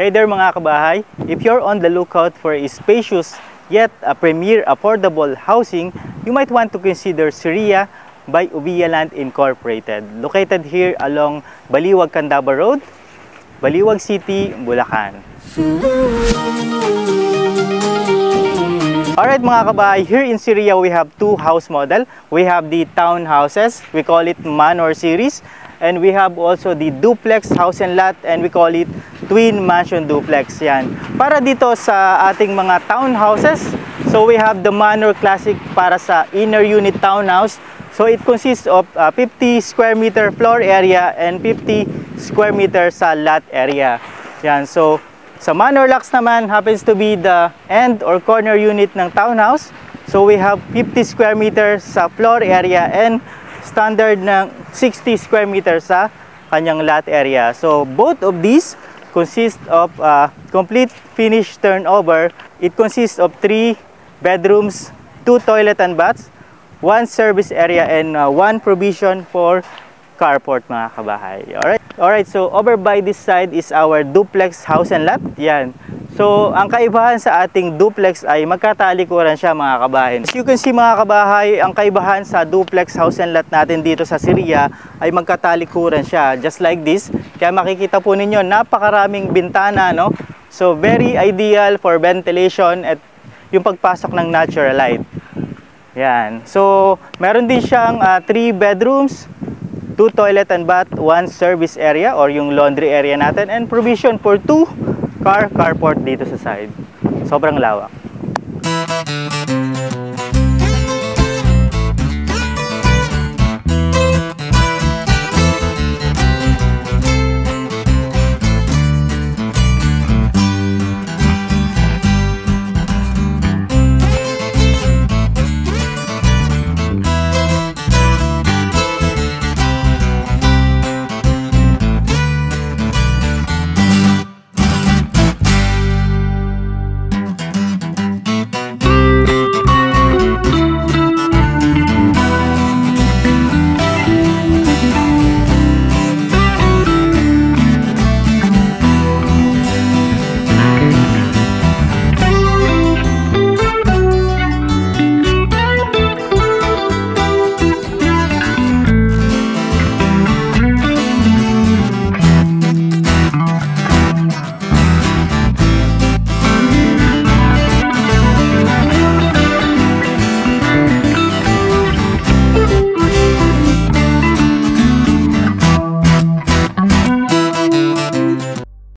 Hey there mga kabahay! If you're on the lookout for a spacious yet a premier affordable housing, you might want to consider Siria by Ubia Land Incorporated, located here along Baliwag Candaba Road, Baliwag City, Bulacan. Alright mga kabahay, here in Siria we have two house model. We have the townhouses, we call it Manor series, and we have also the duplex house and lot, and we call it twin mansion duplex. Yan. Para dito sa ating mga townhouses, so we have the Manor Classic para sa inner unit townhouse. So it consists of 50 square meter floor area and 50 square meter sa lot area. Yan. So sa Manor Lux naman happens to be the end or corner unit ng townhouse. So we have 50 square meters sa floor area and standard ng 60 square meters sa kanyang lot area. So both of these consist of complete finished turnover. It consists of 3 bedrooms, 2 toilet and baths, 1 service area, and 1 provision for carport mga kabahay. Alright, so over by this side is our duplex house and lot. Yan. So, ang kaibahan sa ating duplex ay magkatalikuran siya mga kabahay. As you can see mga kabahay, ang kaibahan sa duplex house and lot natin dito sa Siria ay magkatalikuran siya. Just like this. Kaya makikita po ninyo, napakaraming bintana, no? So, very ideal for ventilation at yung pagpasok ng natural light. Yan. So, meron din siyang 3 bedrooms, 2 toilet and bath, 1 service area or yung laundry area natin, and provision for 2 carport dito sa side. Sobrang lawak.